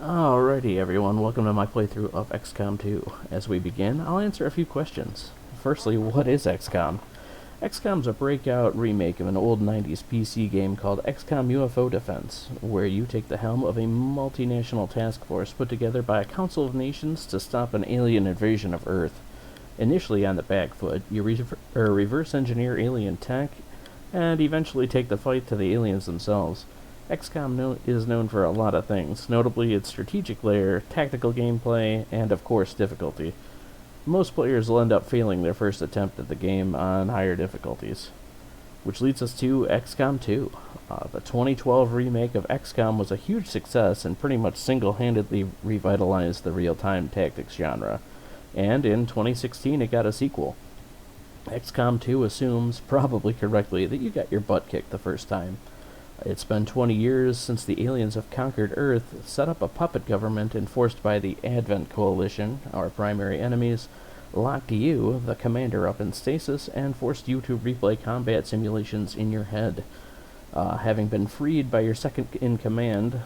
Alrighty everyone, welcome to my playthrough of XCOM 2. As we begin, I'll answer a few questions. Firstly, what is XCOM? XCOM's a breakout remake of an old 90s PC game called XCOM UFO Defense, where you take the helm of a multinational task force put together by a council of nations to stop an alien invasion of Earth. Initially on the back foot, you reverse engineer alien tech, and eventually take the fight to the aliens themselves. XCOM is known for a lot of things, notably its strategic layer, tactical gameplay, and of course difficulty. Most players will end up failing their first attempt at the game on higher difficulties. Which leads us to XCOM 2. The 2012 remake of XCOM was a huge success and pretty much single-handedly revitalized the real-time tactics genre. And in 2016 it got a sequel. XCOM 2 assumes, probably correctly, that you got your butt kicked the first time. It's been 20 years since the aliens have conquered Earth, set up a puppet government enforced by the Advent Coalition, our primary enemies, locked you, the commander, up in stasis, and forced you to replay combat simulations in your head. Having been freed by your second-in-command,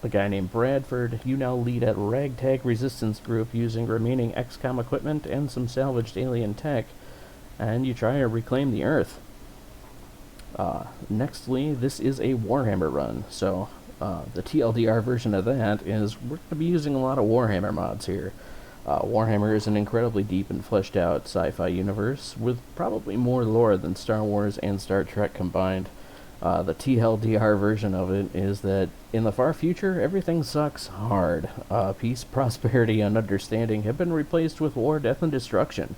a guy named Bradford, you now lead a ragtag resistance group using remaining XCOM equipment and some salvaged alien tech, and you try to reclaim the Earth. Nextly, this is a Warhammer run, so the TLDR version of that is we're going to be using a lot of Warhammer mods here. Warhammer is an incredibly deep and fleshed out sci-fi universe with probably more lore than Star Wars and Star Trek combined. The TLDR version of it is that in the far future, everything sucks hard. Peace, prosperity, and understanding have been replaced with war, death, and destruction.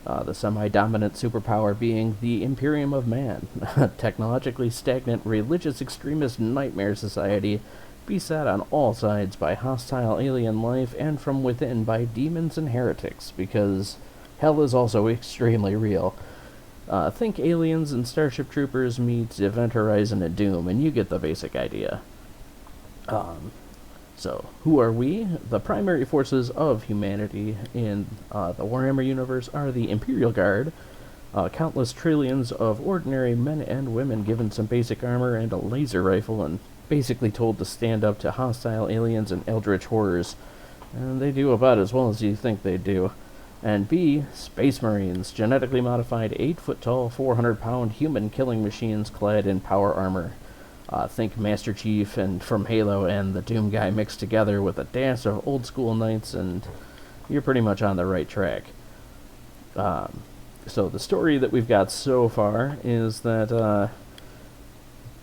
The semi-dominant superpower being the Imperium of Man, a technologically stagnant, religious extremist nightmare society beset on all sides by hostile alien life and from within by demons and heretics, because hell is also extremely real. Think Aliens and Starship Troopers meet Event Horizon and Doom, and you get the basic idea. So, who are we? The primary forces of humanity in the Warhammer universe are the Imperial Guard, countless trillions of ordinary men and women given some basic armor and a laser rifle and basically told to stand up to hostile aliens and eldritch horrors. And they do about as well as you think they do. And B, Space Marines, genetically modified 8-foot-tall, 400-pound human killing machines clad in power armor. Think Master Chief and from Halo and the Doom guy mixed together with a dash of old school knights, and you're pretty much on the right track. So the story that we've got so far is that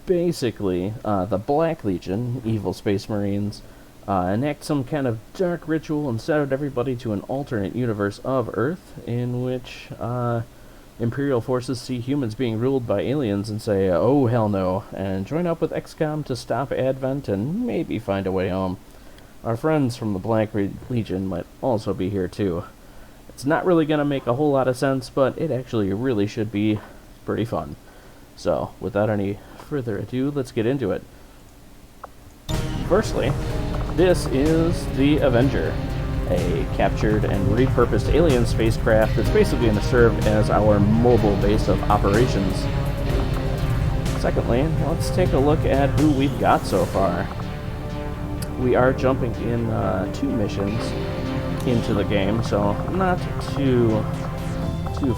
basically the Black Legion, evil Space Marines, enact some kind of dark ritual and set out everybody to an alternate universe of Earth in which Imperial forces see humans being ruled by aliens and say, oh hell no, and join up with XCOM to stop Advent and maybe find a way home. Our friends from the Black Legion might also be here too. It's not really going to make a whole lot of sense, but it actually really should be pretty fun. So, without any further ado, let's get into it. Firstly, this is the Avenger, a captured and repurposed alien spacecraft that's basically going to serve as our mobile base of operations. Secondly, let's take a look at who we've got so far. We are jumping in 2 missions into the game, so not too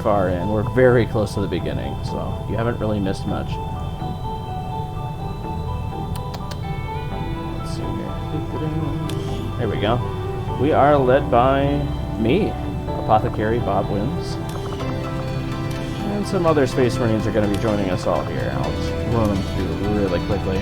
far in. We're very close to the beginning, so you haven't really missed much. Let's see here. There we go. We are led by me, Apothecary Bob Wins, and some other Space Marines are going to be joining us all here. I'll just run them through really quickly.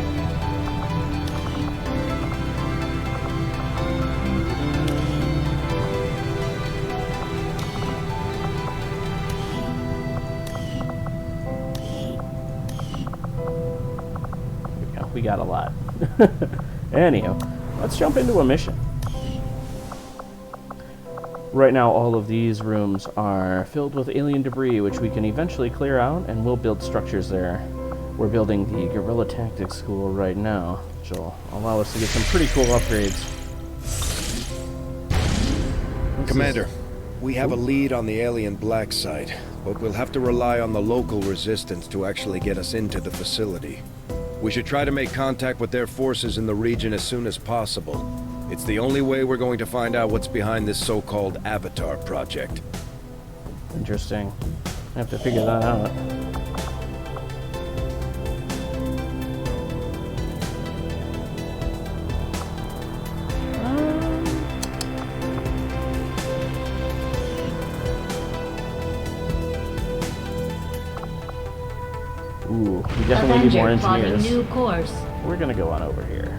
We got a lot. Anyhow, let's jump into a mission. Right now, all of these rooms are filled with alien debris, which we can eventually clear out, and we'll build structures there. We're building the Guerrilla Tactics School right now, which will allow us to get some pretty cool upgrades. Commander, we have a lead on the alien black site, but we'll have to rely on the local resistance to actually get us into the facility. We should try to make contact with their forces in the region as soon as possible. It's the only way we're going to find out what's behind this so-called Avatar project. Interesting. I have to figure that out. Ooh, we definitely need more engineers. New course. We're gonna go on over here.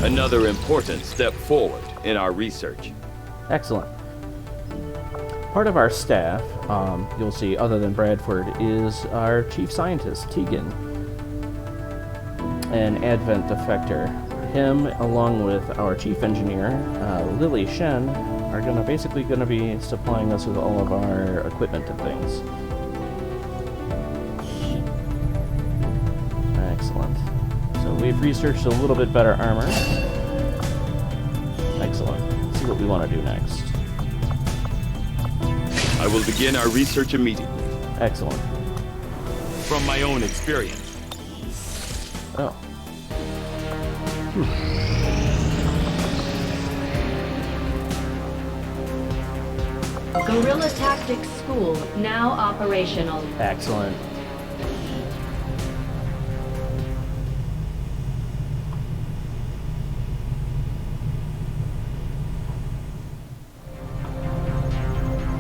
Another important step forward in our research. Excellent. Part of our staff, you'll see, other than Bradford, is our chief scientist, Tegan, an Advent defector. Him, along with our chief engineer, Lily Shen, are basically gonna be supplying us with all of our equipment and things. Excellent. So we've researched a little bit better armor. Excellent. Let's see what we want to do next. I will begin our research immediately. Excellent. From my own experience. Oh. Guerrilla Tactics School now operational. Excellent.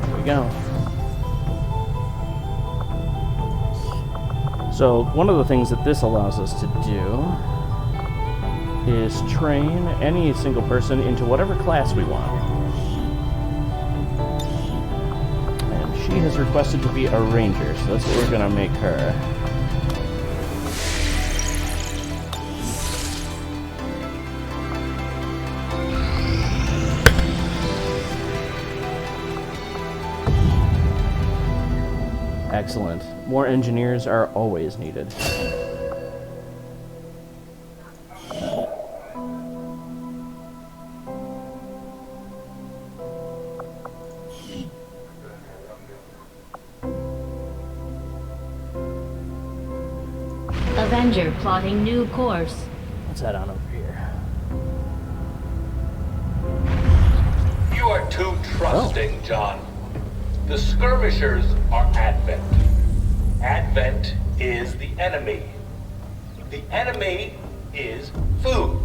There we go. So one of the things that this allows us to do is train any single person into whatever class we want. And she has requested to be a ranger, so that's what we're gonna make her. Excellent. More engineers are always needed. Avenger plotting new course. Let's head on over here. You are too trusting, John. The skirmishers are Advent. Advent is the enemy. The enemy is food.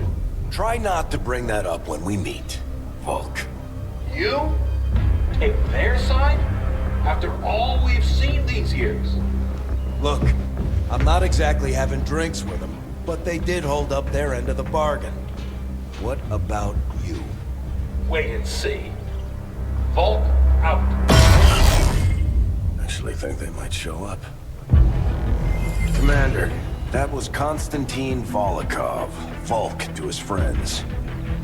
Try not to bring that up when we meet, Volk. You take their side after all we've seen these years. Look, I'm not exactly having drinks with them, but they did hold up their end of the bargain. What about you? Wait and see. Volk out. Actually think they might show up. Commander, that was Konstantin Volokov, Volk to his friends.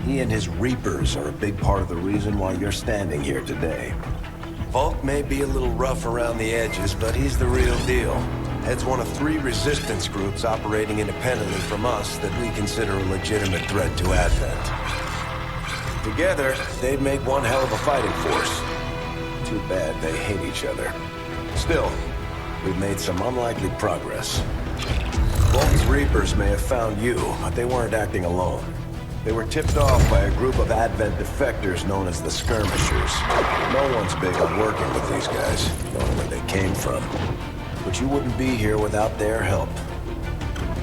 He and his Reapers are a big part of the reason why you're standing here today. Volk may be a little rough around the edges, but he's the real deal. Heads one of 3 resistance groups operating independently from us that we consider a legitimate threat to Advent. Together, they'd make one hell of a fighting force. Too bad they hate each other. Still, we've made some unlikely progress. Volk's Reapers may have found you, but they weren't acting alone. They were tipped off by a group of Advent defectors known as the Skirmishers. No one's big on working with these guys, knowing where they came from. But you wouldn't be here without their help.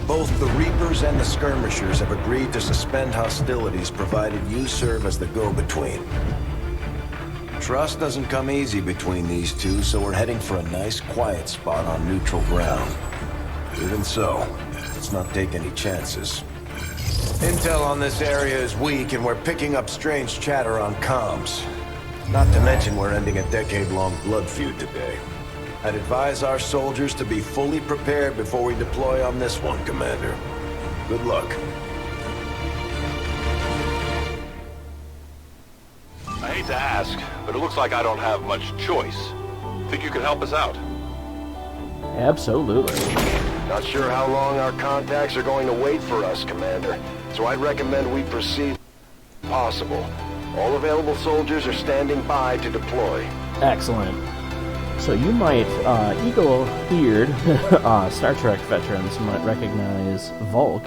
Both the Reapers and the Skirmishers have agreed to suspend hostilities provided you serve as the go-between. Trust doesn't come easy between these two, so we're heading for a nice, quiet spot on neutral ground. Even so, let's not take any chances. Intel on this area is weak, and we're picking up strange chatter on comms. Not to mention we're ending a decade-long blood feud today. I'd advise our soldiers to be fully prepared before we deploy on this one, Commander. Good luck. I hate to ask, but it looks like I don't have much choice. Think you could help us out? Absolutely. Not sure how long our contacts are going to wait for us, Commander. So I'd recommend we proceed as possible. All available soldiers are standing by to deploy. Excellent. So you might, eagle-eared Star Trek veterans might recognize Volk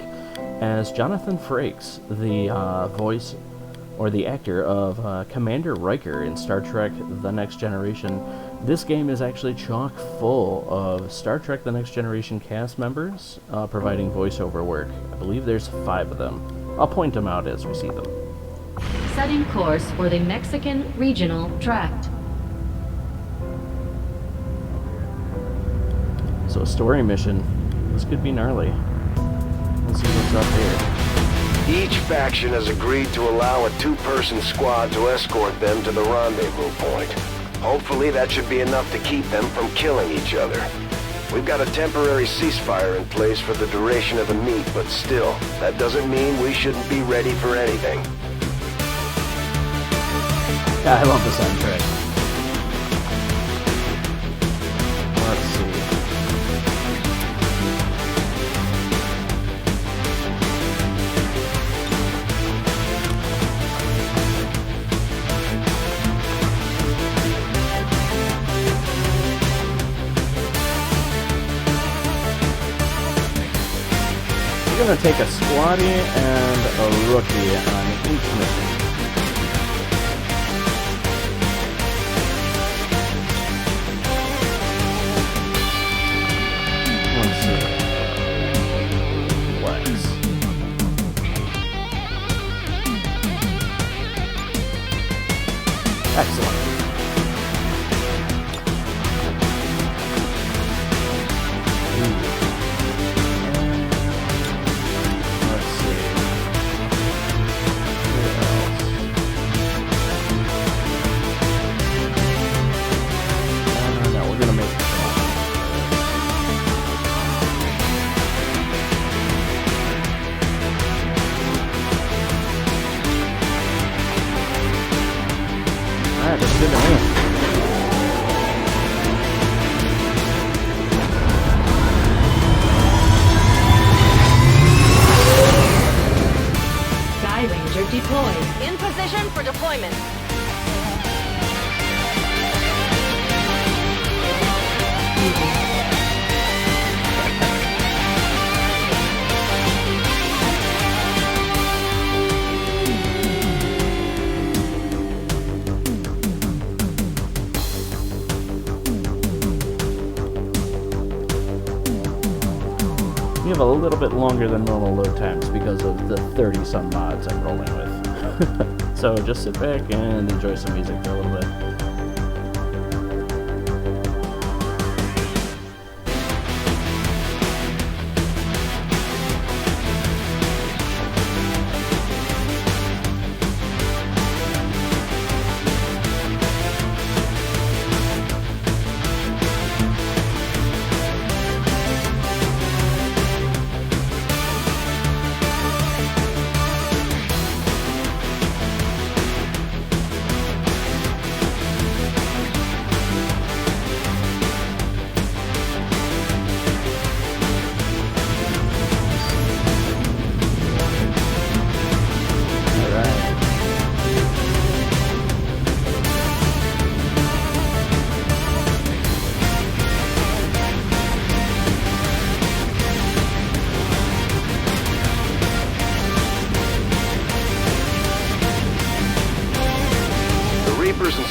as Jonathan Frakes, the voice or the actor of Commander Riker in Star Trek The Next Generation. This game is actually chock full of Star Trek The Next Generation cast members providing voiceover work. I believe there's 5 of them. I'll point them out as we see them. Setting course for the Mexican Regional Tract. So a story mission. This could be gnarly. Let's see what's up here. Each faction has agreed to allow a 2-person squad to escort them to the rendezvous point. Hopefully that should be enough to keep them from killing each other. We've got a temporary ceasefire in place for the duration of the meet, but still, that doesn't mean we shouldn't be ready for anything. Yeah, I love the soundtrack. Let's see. We're gonna take a squatty and a rookie on each mission. Let's see. Flex. Excellent. In position for deployment. We have a little bit longer than normal load times because of the 30-some mods I'm rolling with. So just sit back and enjoy some music for a little bit.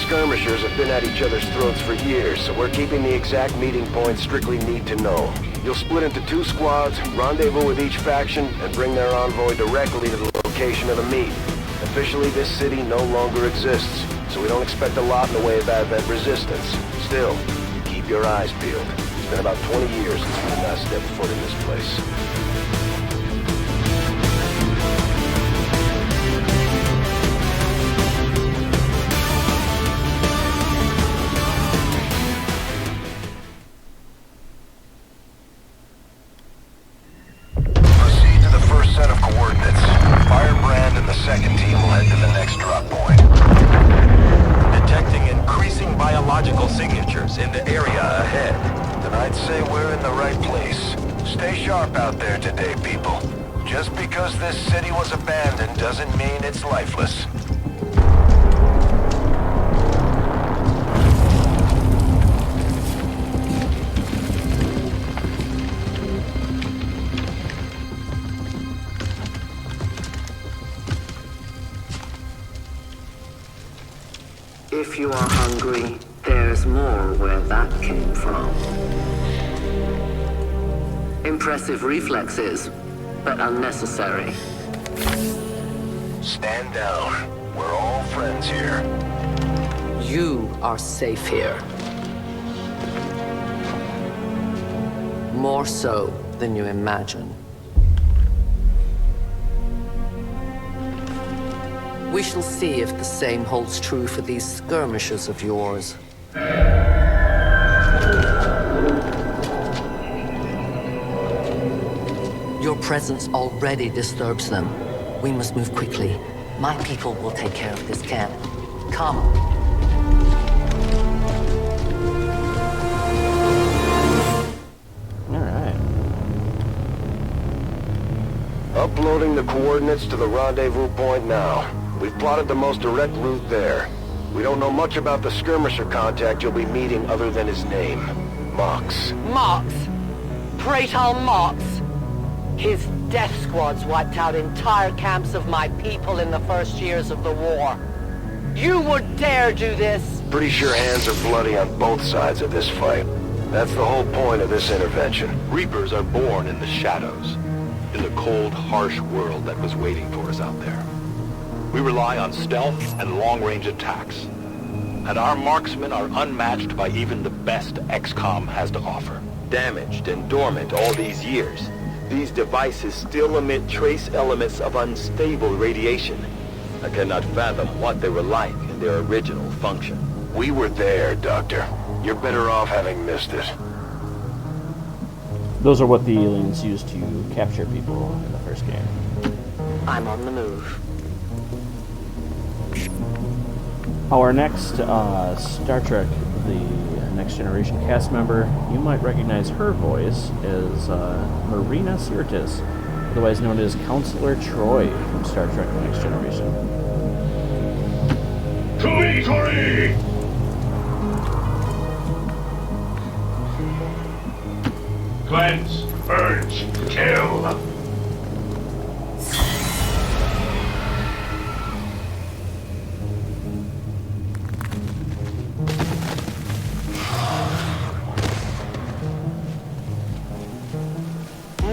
Skirmishers have been at each other's throats for years, so we're keeping the exact meeting point strictly need to know. You'll split into 2 squads, rendezvous with each faction, and bring their envoy directly to the location of the meet. Officially, this city no longer exists, so we don't expect a lot in the way of advent resistance. Still, keep your eyes peeled. It's been about 20 years since we last stepped foot in this place. If you are hungry, there's more where that came from. Impressive reflexes, but unnecessary. Stand down. We're all friends here. You are safe here. More so than you imagine. We shall see if the same holds true for these skirmishes of yours. Your presence already disturbs them. We must move quickly. My people will take care of this camp. Come. Alright. Uploading the coordinates to the rendezvous point now. We've plotted the most direct route there. We don't know much about the skirmisher contact you'll be meeting other than his name. Mox. Mox? Praetor Mox? His death squads wiped out entire camps of my people in the first years of the war. You would dare do this? Pretty sure hands are bloody on both sides of this fight. That's the whole point of this intervention. Reapers are born in the shadows, in the cold, harsh world that was waiting for us out there. We rely on stealth and long-range attacks, and our marksmen are unmatched by even the best XCOM has to offer. Damaged and dormant all these years, these devices still emit trace elements of unstable radiation. I cannot fathom what they were like in their original function. We were there, Doctor. You're better off having missed it. Those are what the aliens used to capture people in the first game. I'm on the move. Our next Star Trek, the Next Generation cast member, you might recognize her voice as Marina Sirtis, otherwise known as Counselor Troy from Star Trek The Next Generation. Kuri! Cleanse, purge, kill!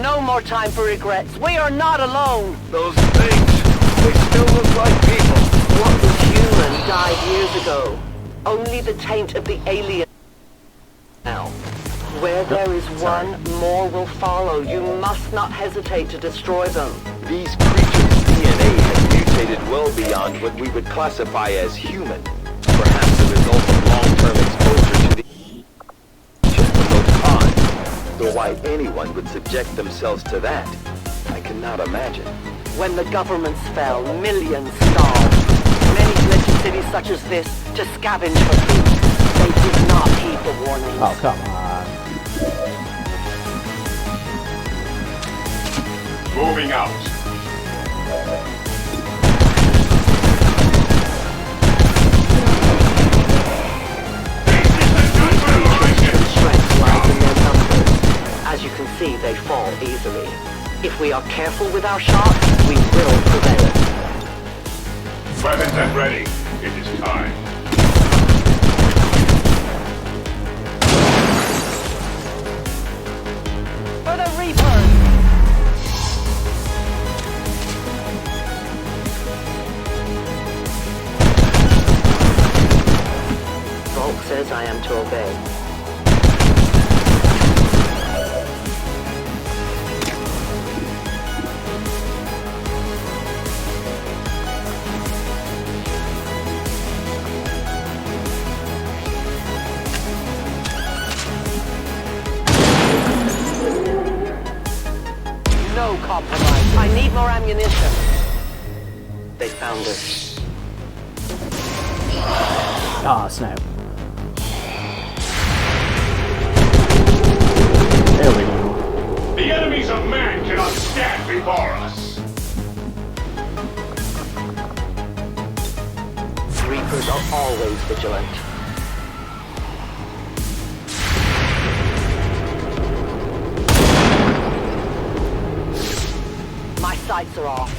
No more time for regrets. We are not alone. Those things, they still look like people. What was human died years ago. Only the taint of the alien now. Where there is one, more will follow. You must not hesitate to destroy them. These creatures' DNA has mutated well beyond what we would classify as human. Perhaps the result of long-term exposure to the though why anyone would subject themselves to that, I cannot imagine. When the governments fell, millions starved. Many fled to cities such as this to scavenge for food. They did not heed the warnings. Oh, come on. Moving out. Strength lies in their numbers. As you can see, they fall easily. If we are careful with our shots, we will prevail. Weapons and ready. It is time. For the Reapers! Volk says I am to obey. No compromise. I need more ammunition. They found us. Ah, snap. There we go. The enemies of man cannot stand before us. Reapers are always vigilant. My sights are off.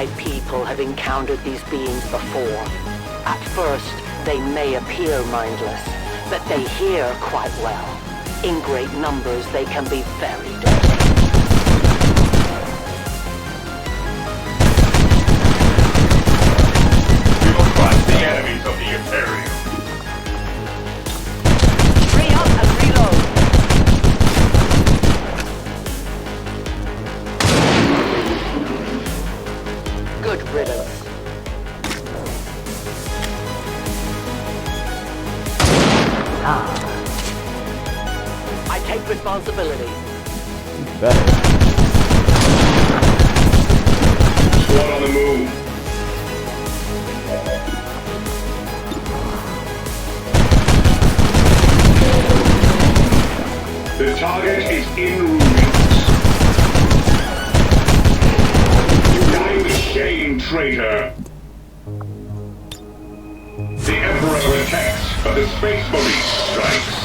My people have encountered these beings before. At first, they may appear mindless, but they hear quite well. In great numbers, they can be very deadly. We will crush the enemies of the Imperium. Free up and reload. Good riddance. I take responsibility. Better. Squad on the move. The target is in ruins. You die with shame, traitor. The Emperor protects, but the Space Marine strikes.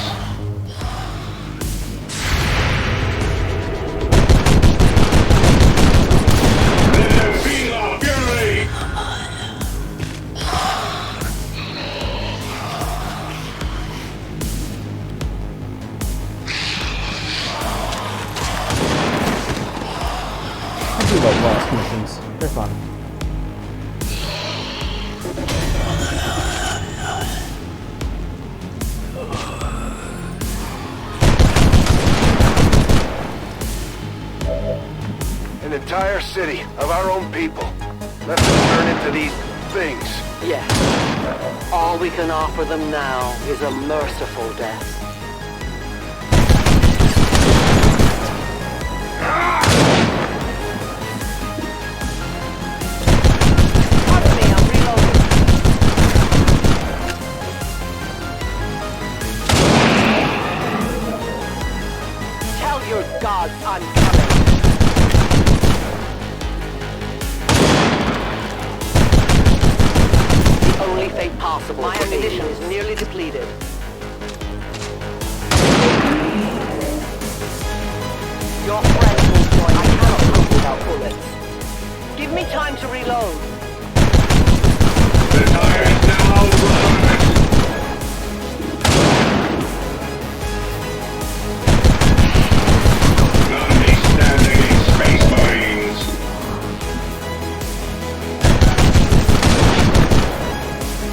Let them feel our fury! I do like lost missions. They're fun. An entire city of our own people. Let them turn into these things. Yes. All we can offer them now is a merciful death. Pardon me, I'm reloading. Tell your gods I'm coming. Only fate possible. My ammunition is nearly depleted. Your friends will join. I cannot cope without bullets. Give me time to reload. The tire is now run! None may stand against Space Marines.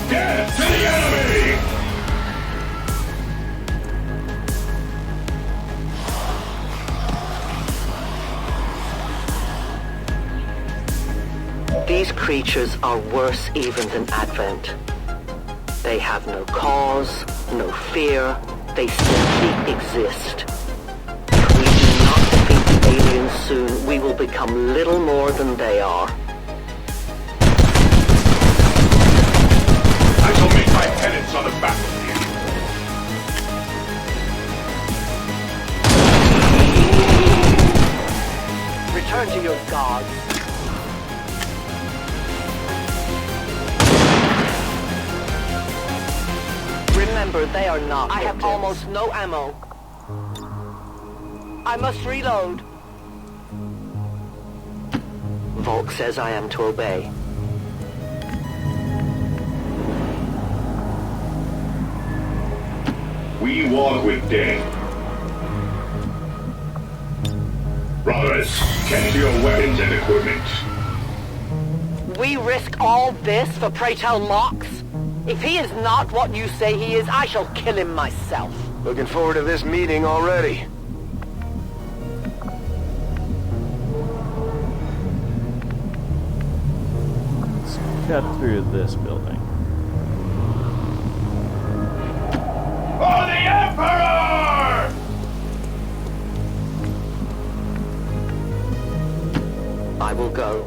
Death to the enemy! These creatures are worse even than Advent. They have no cause, no fear. They simply exist. If we do not defeat the aliens soon, we will become little more than they are. I shall make my penance on the battlefield. Return to your gods. Remember, they are not. I have almost no ammo. I must reload. Volk says I am to obey. We walk with death. Brothers, tend to your weapons and equipment. We risk all this for pray tell Mox? If he is not what you say he is, I shall kill him myself. Looking forward to this meeting already. Let's cut through this building. For the Emperor! I will go.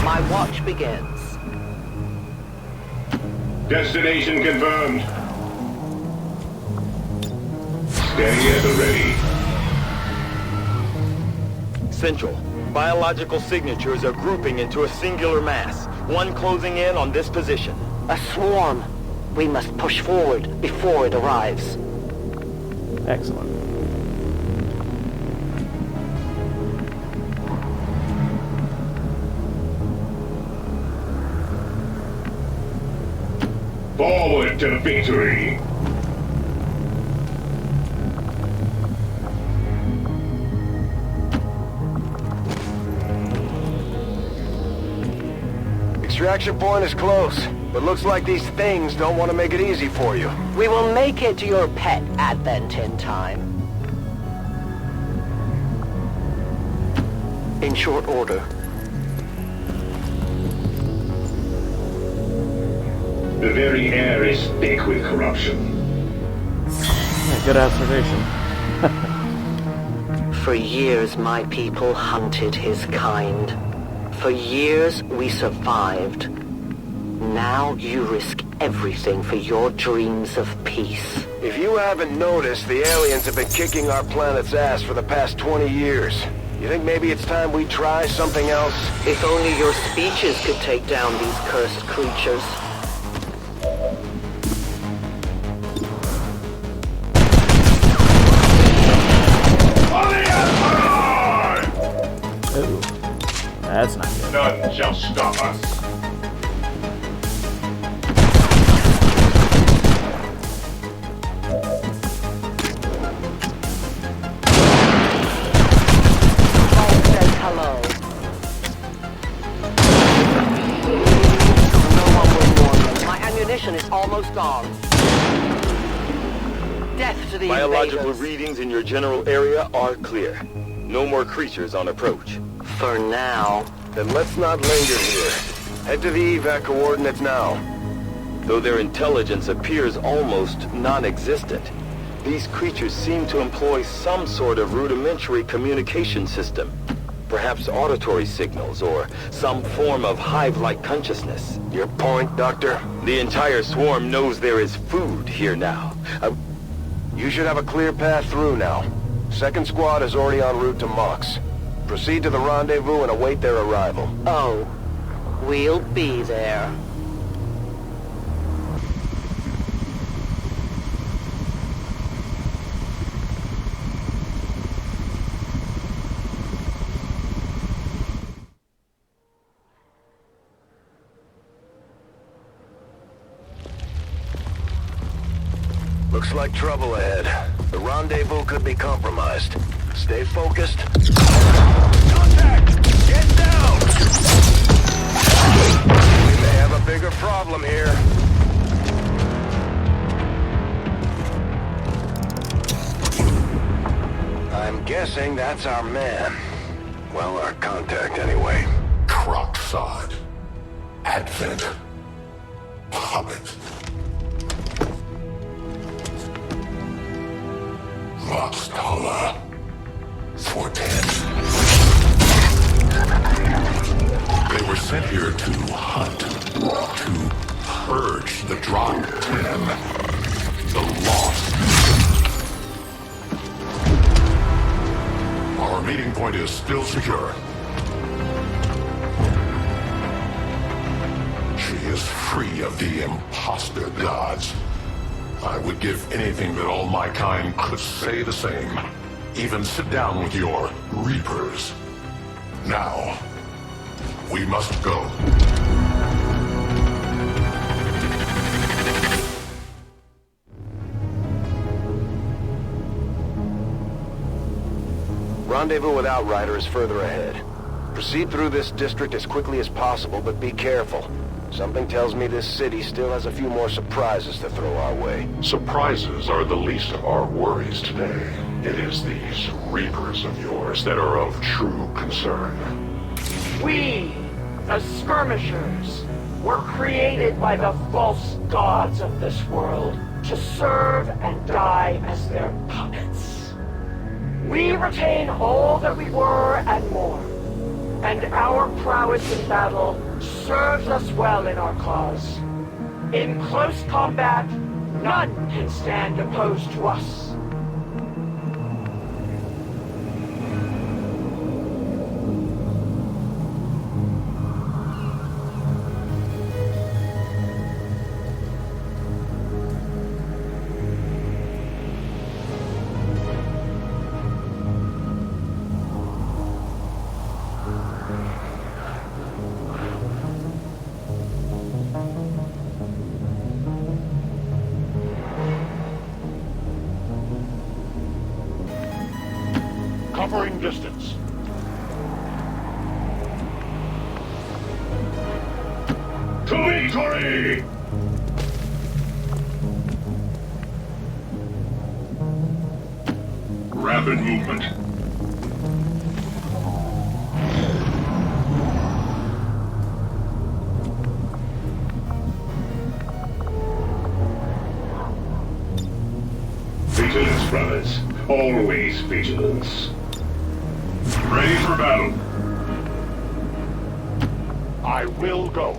My watch begins. Destination confirmed. Stay at the ready. Central. Biological signatures are grouping into a singular mass. One closing in on this position. A swarm. We must push forward before it arrives. Excellent. Forward to victory! Extraction point is close, but looks like these things don't want to make it easy for you. We will make it your pet advent in time. In short order. The very air is thick with corruption. Yeah, good observation. For years, my people hunted his kind. For years, we survived. Now you risk everything for your dreams of peace. If you haven't noticed, the aliens have been kicking our planet's ass for the past 20 years. You think maybe it's time we try something else? If only your speeches could take down these cursed creatures. Ooh, that's not good. None shall stop us. Hello. No one will warn them. My ammunition is almost gone. Death to the Biological invaders. readings in your general area are clear. No more creatures on approach. For now. Then let's not linger here. Head to the evac coordinates now. Though their intelligence appears almost non-existent, these creatures seem to employ some sort of rudimentary communication system. Perhaps auditory signals or some form of hive-like consciousness. Your point, Doctor? The entire swarm knows there is food here now. You should have a clear path through now. Second squad is already en route to Mox. Proceed to the rendezvous and await their arrival. Oh, we'll be there. Looks like trouble ahead. The rendezvous could be compromised. Stay focused. Contact! Get down! We may have a bigger problem here. I'm guessing that's our man. Well, our contact anyway. Crocksod. Advent. Puppet. Voxtala. Fortet. They were sent here to hunt, to purge the Drop 10, the lost. Our meeting point is still secure. She is free of the imposter gods. I would give anything that all my kind could say the same. Even sit down with your Reapers. Now, we must go. Rendezvous with Outrider is further ahead. Proceed through this district as quickly as possible, but be careful. Something tells me this city still has a few more surprises to throw our way. Surprises are the least of our worries today. It is these Reapers of yours that are of true concern. We, the Skirmishers, were created by the false gods of this world to serve and die as their puppets. We retain all that we were and more, and our prowess in battle serves us well in our cause. In close combat, none can stand opposed to us. Covering distance. To victory! Rapid movement. Vigilance, brothers. Always vigilance. Ready for battle. I will go.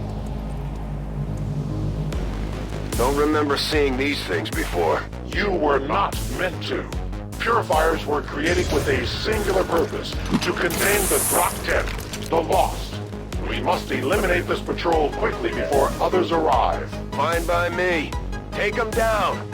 Don't remember seeing these things before. You were not meant to. Purifiers were created with a singular purpose, to contain the Drop 10, the Lost. We must eliminate this patrol quickly before others arrive. Fine by me. Take them down.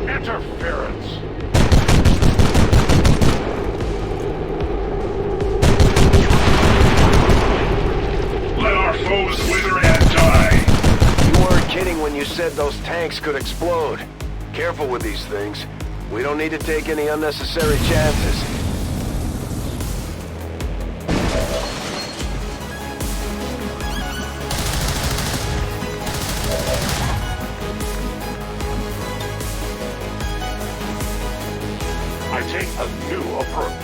Interference. Let our foes wither and die. You weren't kidding when you said those tanks could explode. Careful with these things. We don't need to take any unnecessary chances. I take a new approach.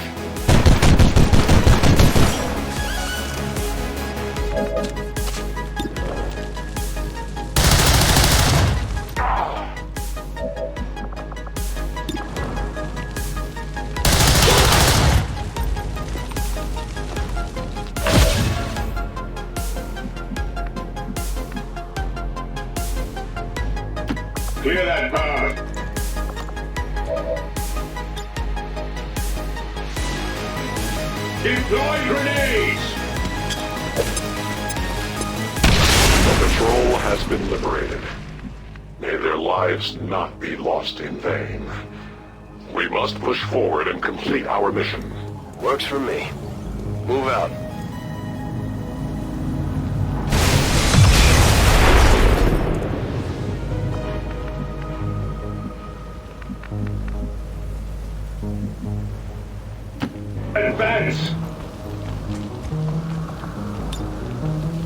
Clear that path. Deploy grenades! The patrol has been liberated. May their lives not be lost in vain. We must push forward and complete our mission. Works for me. Move out. Advance!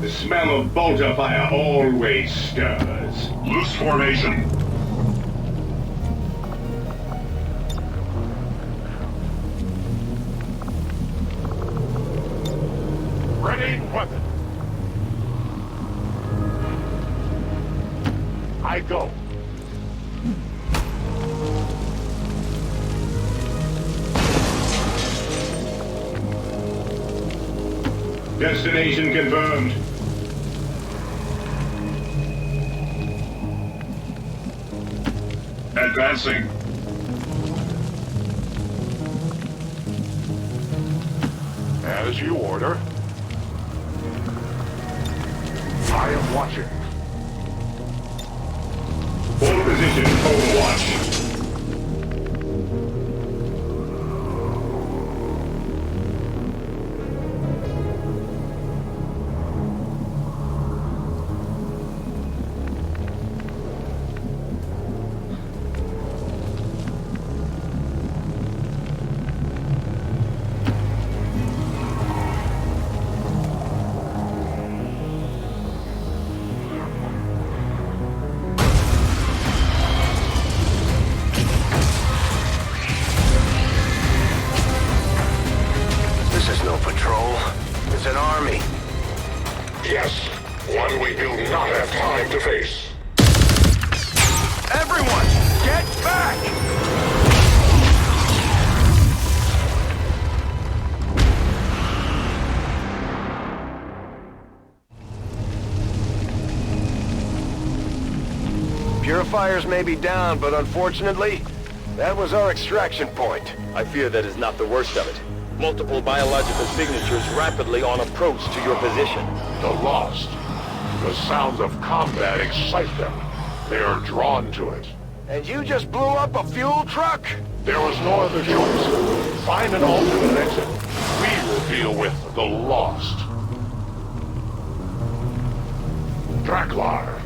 The smell of bolter fire always stirs. Loose formation. Ready weapon. I go. Destination confirmed. Advancing. As you order. I am watching. Hold position, Overwatch. purifiers may be down, but unfortunately, that was our extraction point. I fear that is not the worst of it. Multiple biological signatures rapidly on approach to your position. The Lost. The sounds of combat excite them. They are drawn to it. And you just blew up a fuel truck? There was no other choice. Find an alternate exit. We will deal with the Lost. Draklar.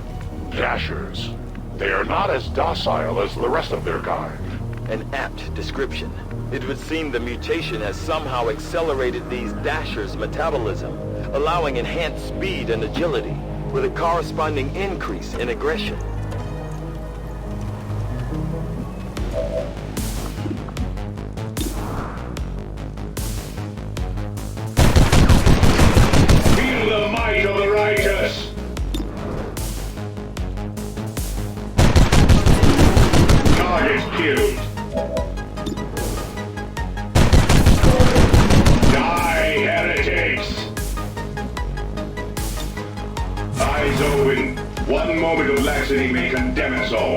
Dashers. They are not as docile as the rest of their kind. An apt description. It would seem the mutation has somehow accelerated these Dashers' metabolism, allowing enhanced speed and agility, with a corresponding increase in aggression. Feel the might of the righteous! Target killed. Die, heretics! Eyes open. One moment of laxity may condemn us all.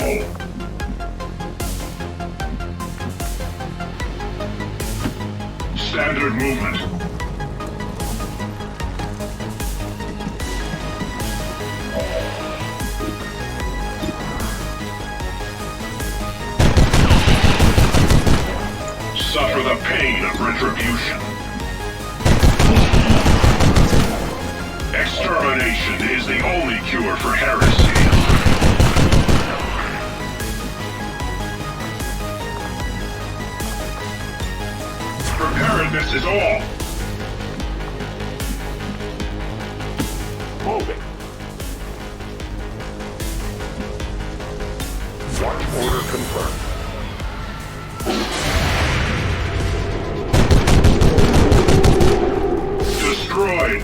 Standard movement. Suffer the pain of retribution. Extermination is the only cure for heresy. Preparedness is all. Moving. Watch order confirmed. Destroyed.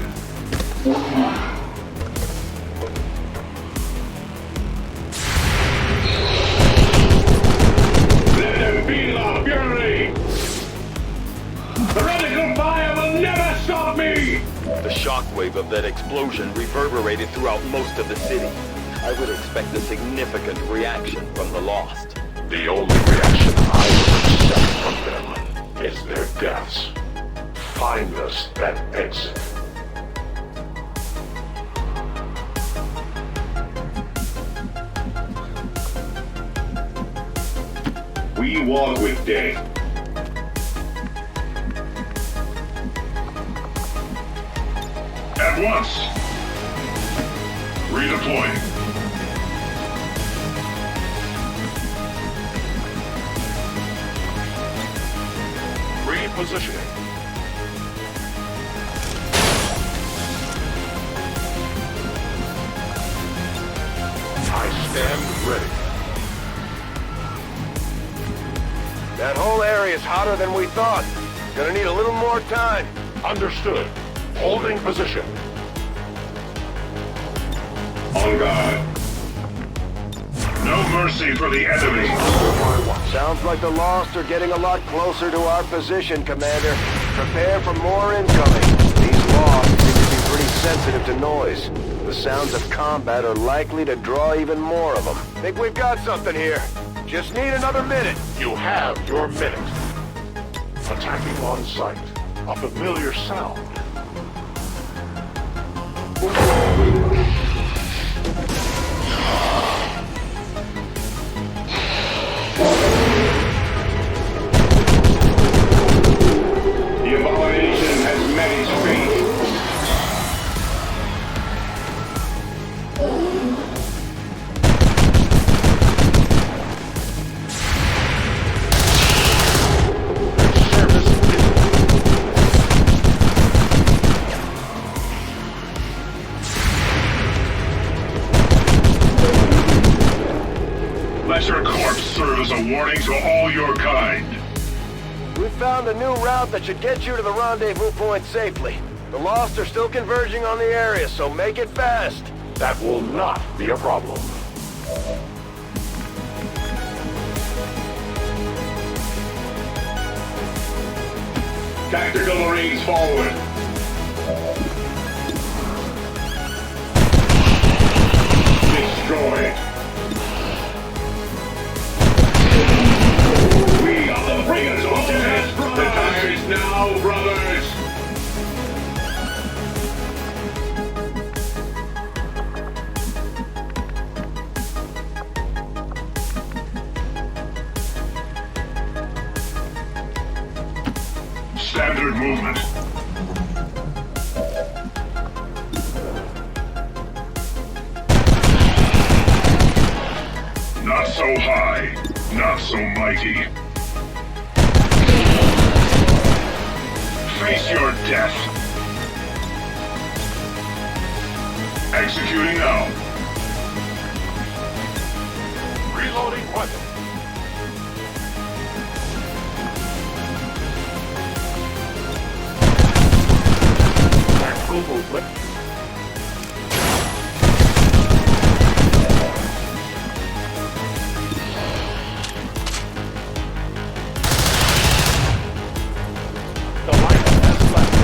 Let them feel our fury! The radical fire will never stop me! The shockwave of that explosion reverberated throughout most of the city. I would expect a significant reaction from the Lost. The only reaction I will accept from them is their deaths. Find us that exit. We walk with death. At once. Redeploying. Repositioning. I stand ready. That whole area is hotter than we thought. Gonna need a little more time. Understood. Holding position. On guard. No mercy for the enemy. Sounds like the Lost are getting a lot closer to our position, Commander. Prepare for more incoming. These Lost seem to be pretty sensitive to noise. The sounds of combat are likely to draw even more of them. Think we've got something here. Just need another minute. You have your minute. Attacking on sight. A familiar sound. The abomination has met its fate. Let your corpse serve as a warning to all your kind. We found a new route that should get you to the rendezvous point safely. The Lost are still converging on the area, so make it fast. That will not be a problem. Tactical Marines forward. Destroy. Standard movement. Not so high, not so mighty. Face your death. Executing now. Reloading weapon. Tactical movement. The light has left me.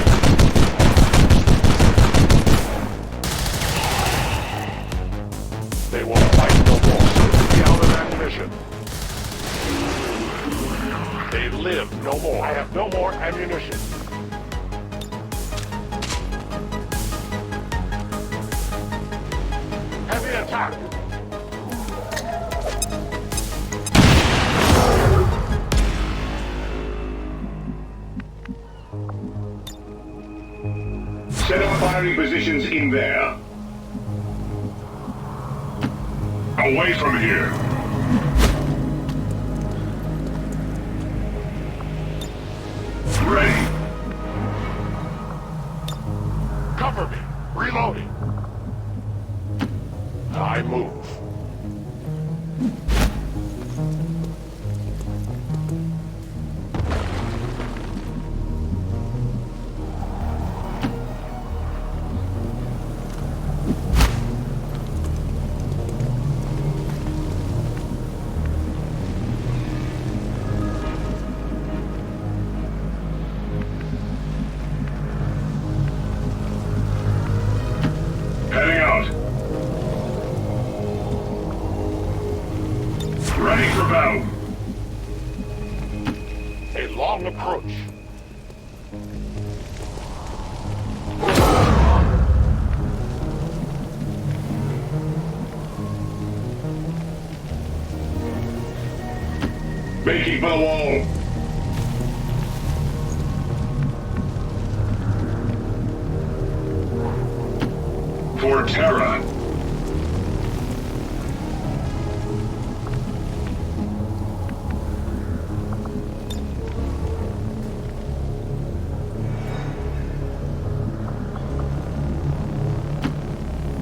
They won't fight no more. Soon be out of ammunition. They live no more. I have no more ammunition. Heavy attack. Set up firing positions in there. Away from here. Ready. Cover me. Reloading. I move. Heading out. Ready for battle. A long approach. Making for the wall. For Terra.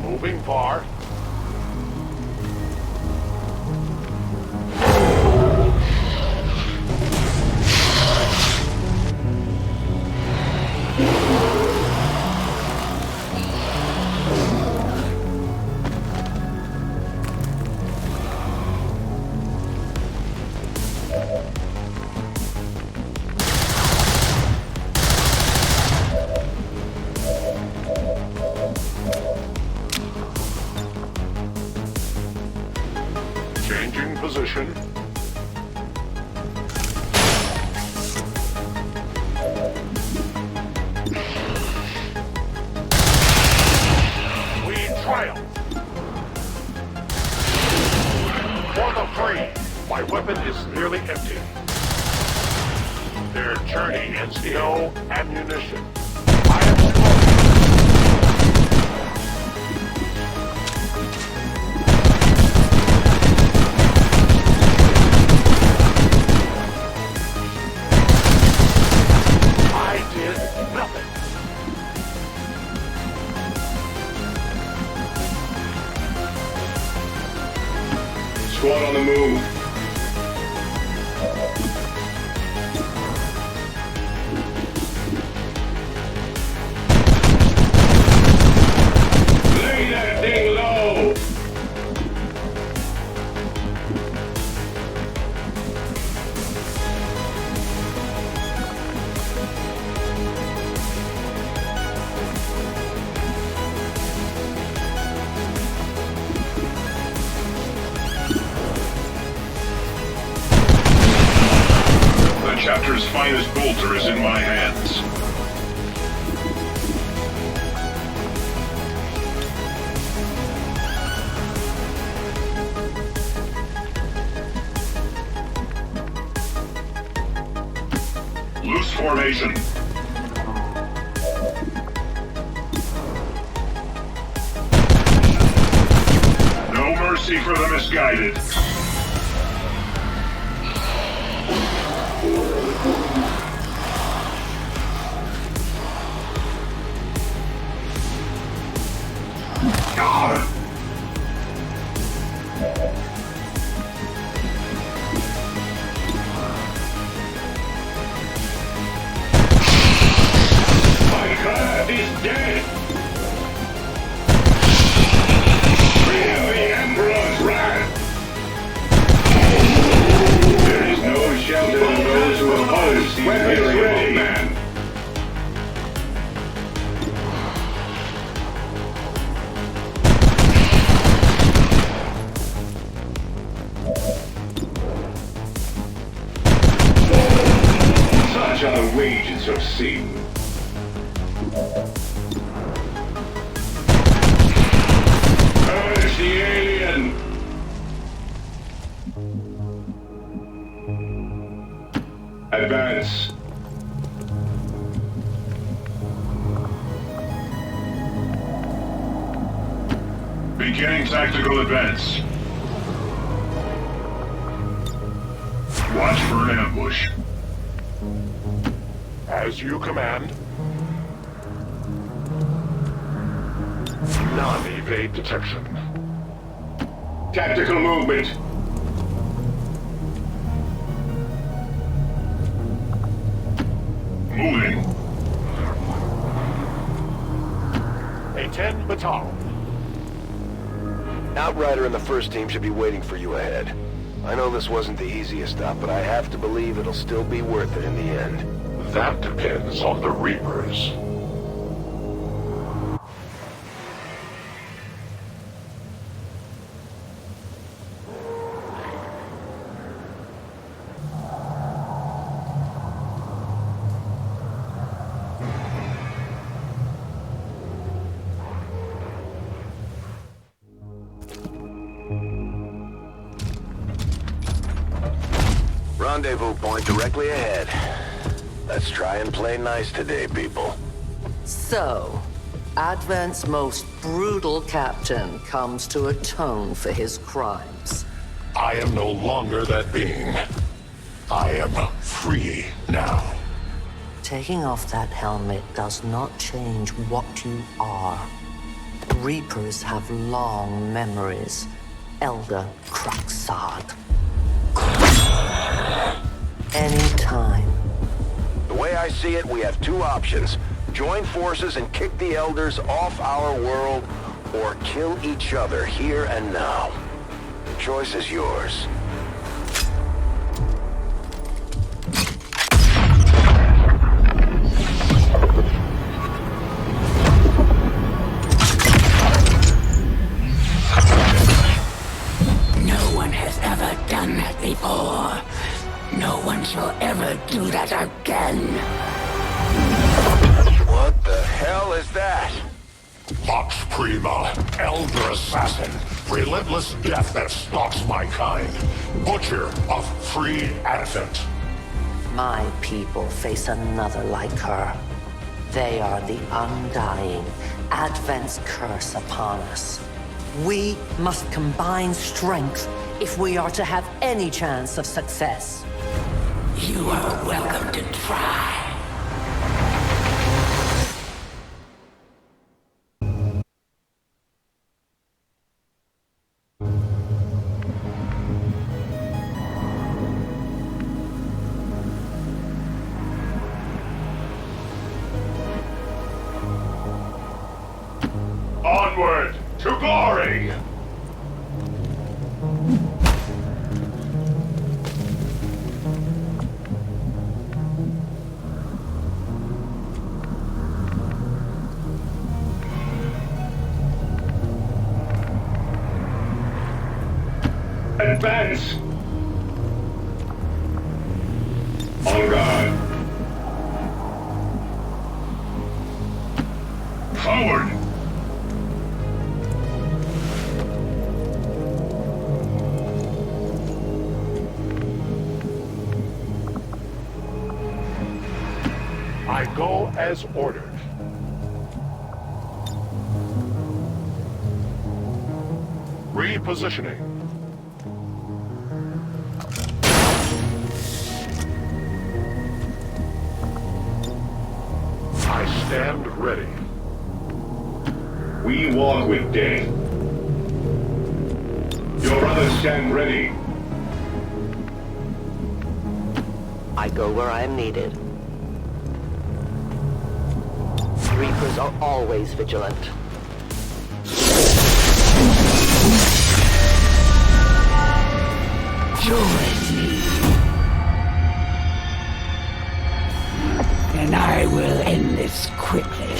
Moving far. Changing position. We triumph. For the free. My weapon is nearly empty. Their journey ends here. No ammunition. I am reloading. Squad on the move. Lay that thing low. The chapter's finest bolter is in my hands. Loose formation. No mercy for the misguided. God! My God is dead! Feel the Emperor's wrath! There is no shelter for those who oppose the Imperial man. Such are the wages of sin. Curse the alien! Advance. Beginning tactical advance. Watch for an ambush. As you command. Non-evade detection. Tactical movement. Moving. A 10 baton. Outrider and the first team should be waiting for you ahead. I know this wasn't the easiest stop, but I have to believe it'll still be worth it in the end. That depends on the Reapers. Rendezvous point directly ahead. Let's try and play nice today, people. So, Advent's most brutal captain comes to atone for his crimes. I am no longer that being. I am free now. Taking off that helmet does not change what you are. Reapers have long memories. Elder Craxard. Anytime. The way I see it, we have two options. Join forces and kick the Elders off our world, or kill each other here and now. The choice is yours. No one has ever done that before. No one shall ever do that again. What the hell is that? Vox Prima, Elder Assassin, relentless death that stalks my kind. Butcher of free Advent. My people face another like her. They are the undying, Advent's curse upon us. We must combine strength if we are to have any chance of success. You are welcome to try. Onward to glory! Advance! On guard! Forward! I go as ordered. Repositioning. I stand ready. We walk with death. Your brothers stand ready. I go where I am needed. Reapers are always vigilant. Join me, and I will end this quickly.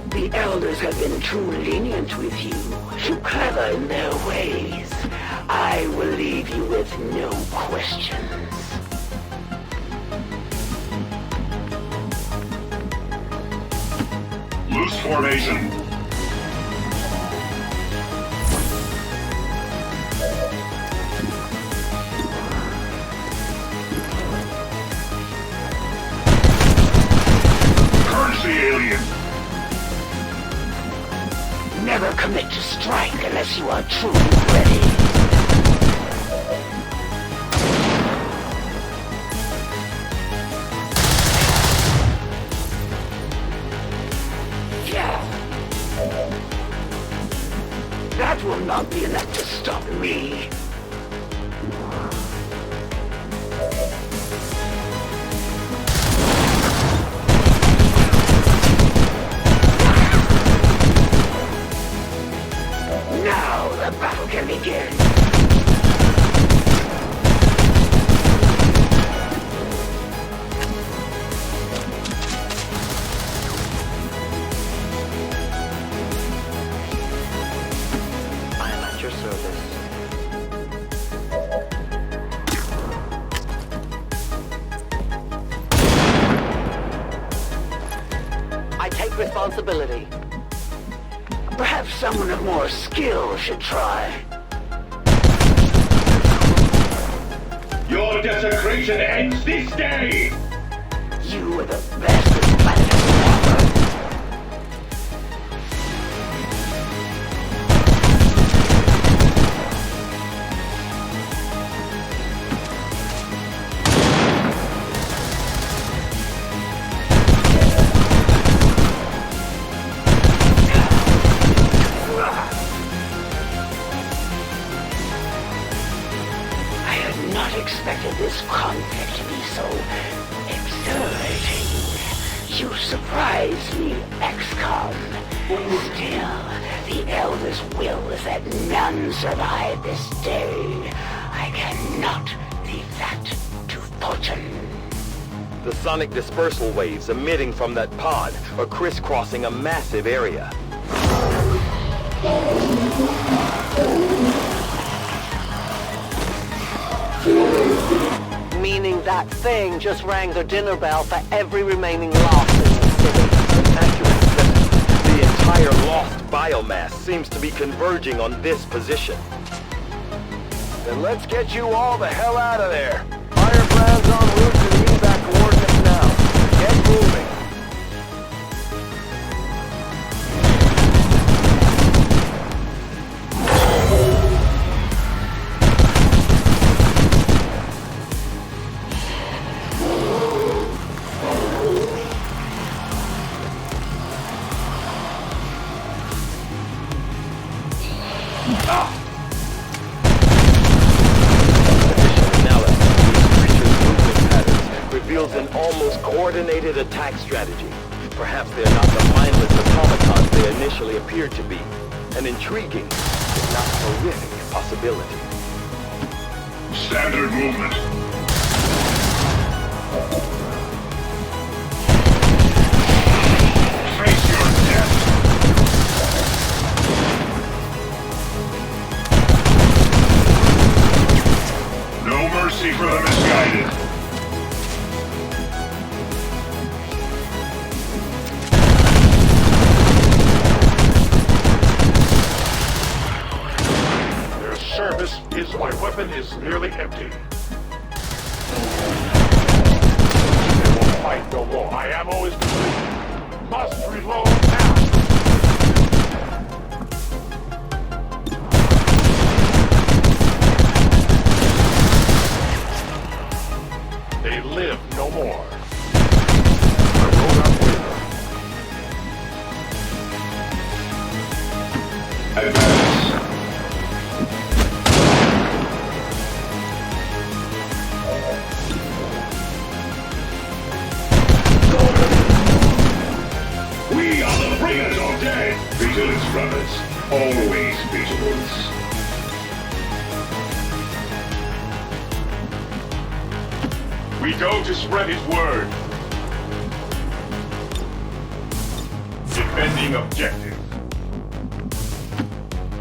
The elders have been too lenient with you, too clever in their ways. I will leave you with no questions. Loose formation. Currency alien. Never commit to strike unless you are truly ready. That will not be enough to stop me. Now the battle can begin. Responsibility. Perhaps someone of more skill should try. Your desecration ends this day! You are the best this planet has ever. Expected this conflict to be so exhilarating. You surprised me, XCOM. Still, the Elder's will is that none survive this day. I cannot leave that to fortune. The sonic dispersal waves emitting from that pod are crisscrossing a massive area. Meaning that thing just rang the dinner bell for every remaining lost in the city. An accurate assessment. The entire lost biomass seems to be converging on this position. Then let's get you all the hell out of there. Firebrands en route to the evac coordinates now. Get moving. Reveals an almost coordinated attack strategy. Perhaps they're not the mindless automatons they initially appeared to be. An intriguing, if not horrific, possibility. Standard movement. Face your death. No mercy for the misguided. is nearly empty. They will fight no more. My ammo is complete. Must reload now. They live no more. I rode up with them. Advance. We are the bringers of death. Vigilance, brothers. Always vigilance. We go to spread his word. Defending objective.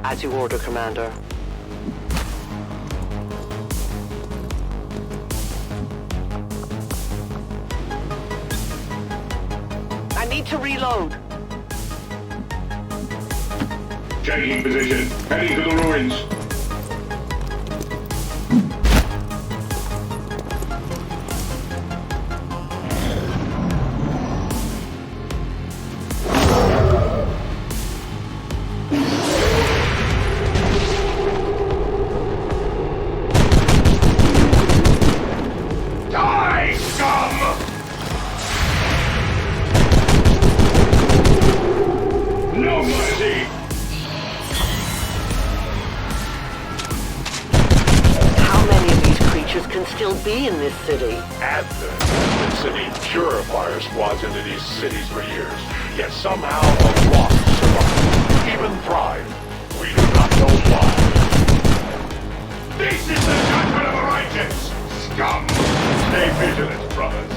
As you order, Commander. I need to reload. Changing position. Heading to the ruins. Be in this city. Advent. The city purifier squads into these cities for years, yet somehow the lost survive, even thrive. We do not know why. This is the judgment of the righteous! Scum! Stay vigilant, brothers.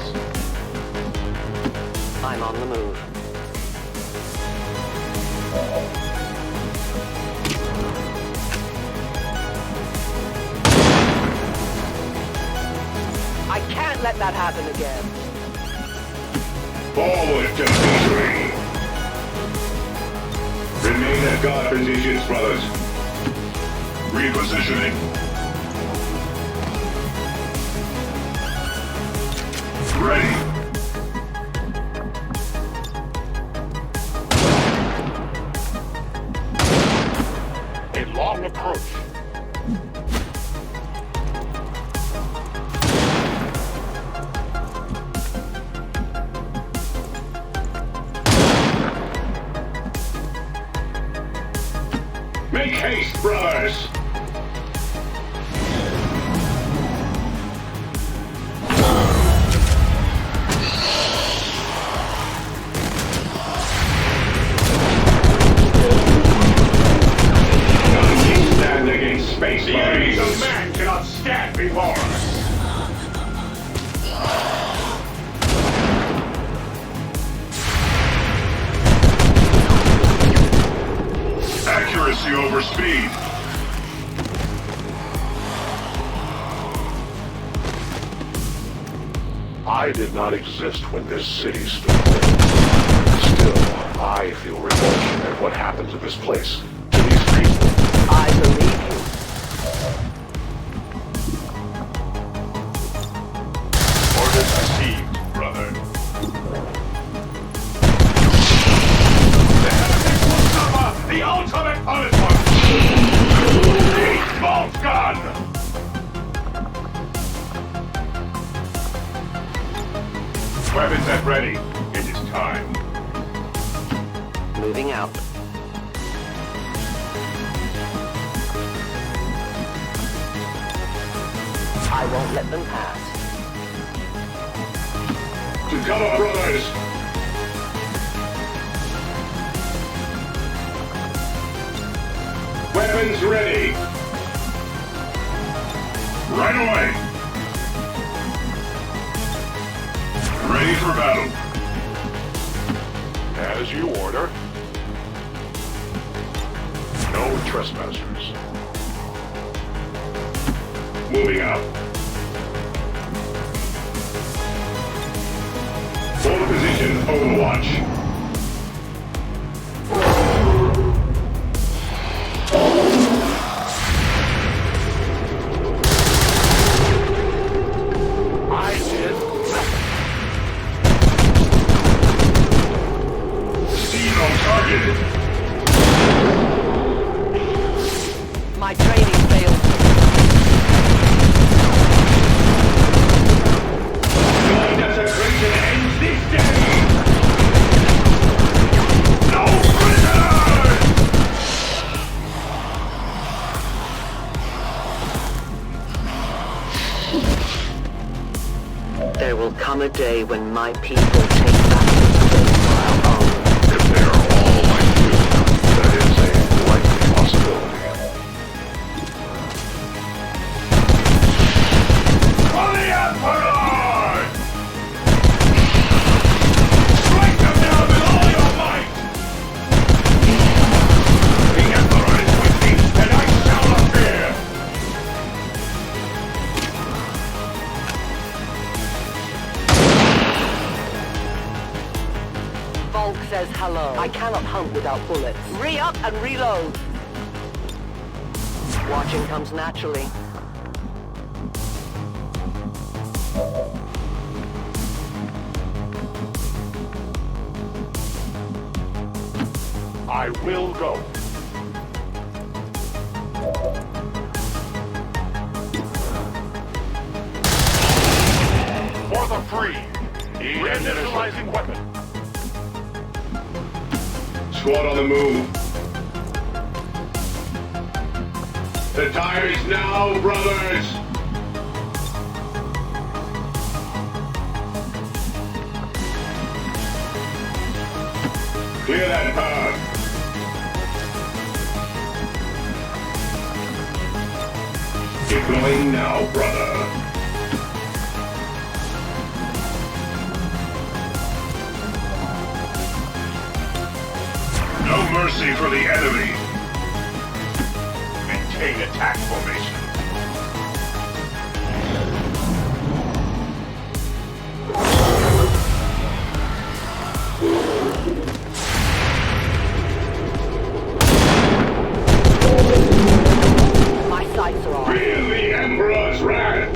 I'm on the move. I can't let that happen again. Forward to victory! Remain at guard positions, brothers. Repositioning. Ready! A long approach. Make haste, brothers! None can stand against space. The enemies of man cannot stand before us. Accuracy over speed. I did not exist when this city stood there. Still, I feel revulsion at what happened to this place, to these people. I believe you. Orders received, brother. The heretic will suffer the ultimate punishment! The bolt gun! Weapons at ready. It is time. Moving out. I won't let them pass. To cover, brothers! Weapons ready! Right away! Ready for battle. As you order. No trespassers. Moving out. Hold position, Overwatch. Casino targeted. My training failed. Your desecration ends this day. No prisoners! There will come a day when my people take back the state for our own. If they are all like you, that is a likely possibility. For the Emperor! Strike them down with all your might! The Emperor is with me, and I shall not fear! Volk says hello. I cannot hunt without bullets. Re-up and reload. Watching comes naturally. I will go. For the free. Reinitializing weapon. Squad on the move. The time is now, brothers! Clear that path. Deploying now, brother. No mercy for the enemy. Maintain attack formation. My sights are on. Feel the Emperor's wrath.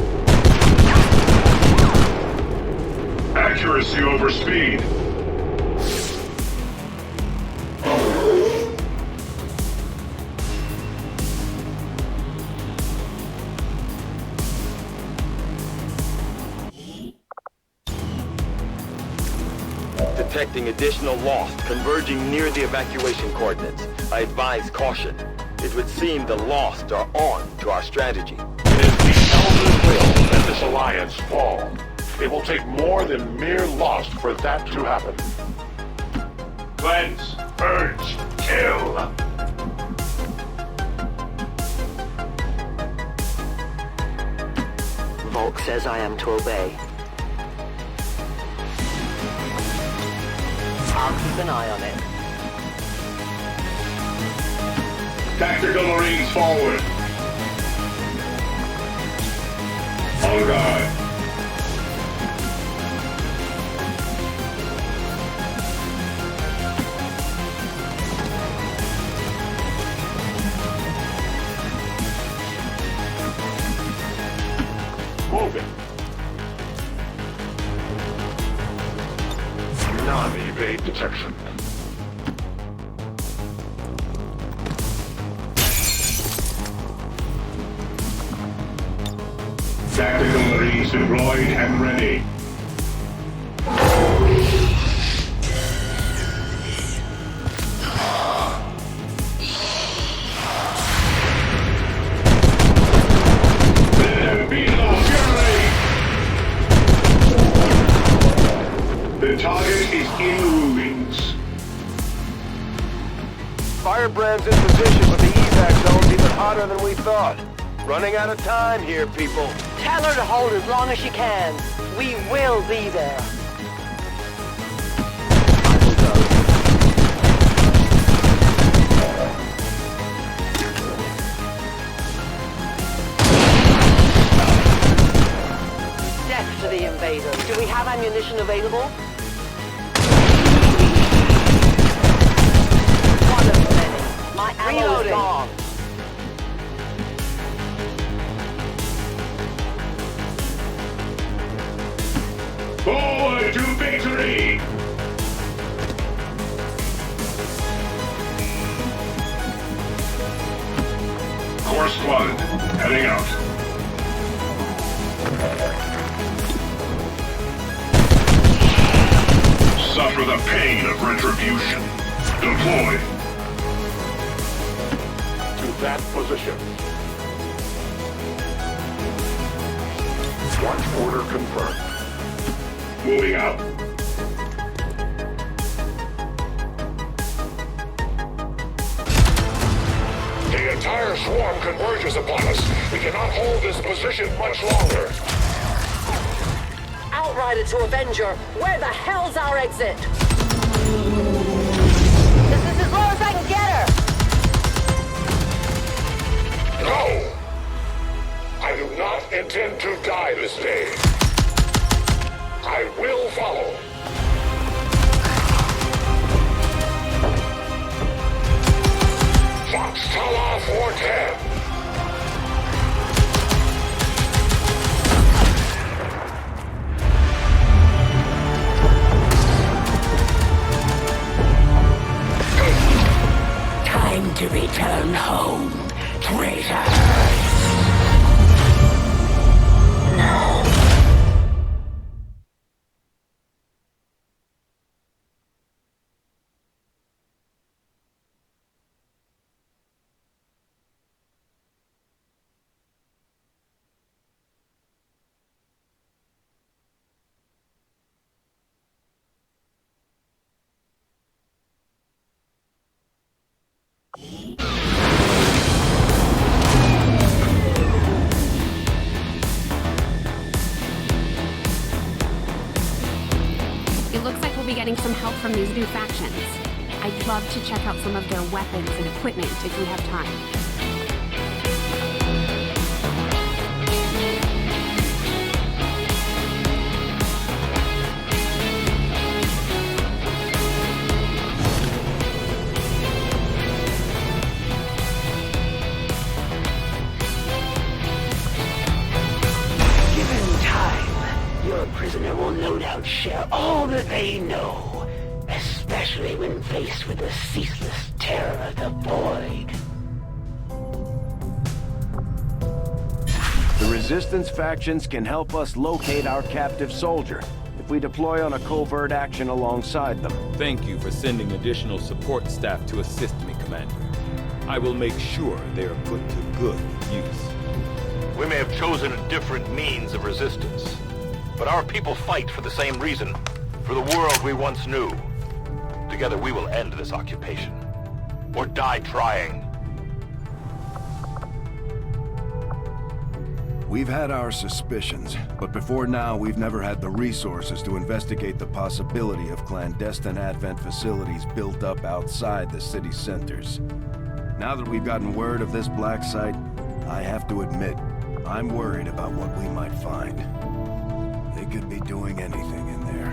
Accuracy over speed. Detecting additional lost converging near the evacuation coordinates. I advise caution. It would seem the lost are on to our strategy. It is the Elder's will that this alliance fall. It will take more than mere lost for that to happen. Cleanse, purge, kill. Volk says I am to obey. I'll keep an eye on it. Tactical Marines forward. On guard. Moving. Non-evade detection. Tactical Marines deployed and ready. Let them be the fury! The target is in ruins. Firebrand's in position, but the evac zone's even hotter than we thought. Running out of time here, people. Tell her to hold as long as she can. We will be there. I will go. Death to the invaders. Do we have ammunition available? One of many. My ammo is gone. Forward to victory! Heading out. Suffer the pain of retribution. Deploy. To that position. Launch order confirmed. Moving out. The entire swarm converges upon us. We cannot hold this position much longer. Outrider to Avenger, where the hell's our exit? This is as low as I can get her! No! I do not intend to die this day. I will follow. Fox Tower 410. Time to return home, traitors! No. It looks like we'll be getting some help from these new factions. I'd love to check out some of their weapons and equipment if we have time. Given time, your prisoner will no doubt share all that they know, especially when faced with the ceaseless terror of the void. The Resistance factions can help us locate our captive soldier if we deploy on a covert action alongside them. Thank you for sending additional support staff to assist me, Commander. I will make sure they are put to good use. We may have chosen a different means of resistance, but our people fight for the same reason, for the world we once knew. Together we will end this occupation, or die trying. We've had our suspicions, but before now we've never had the resources to investigate the possibility of clandestine Advent facilities built up outside the city centers. Now that we've gotten word of this black site, I have to admit, I'm worried about what we might find. They could be doing anything in there.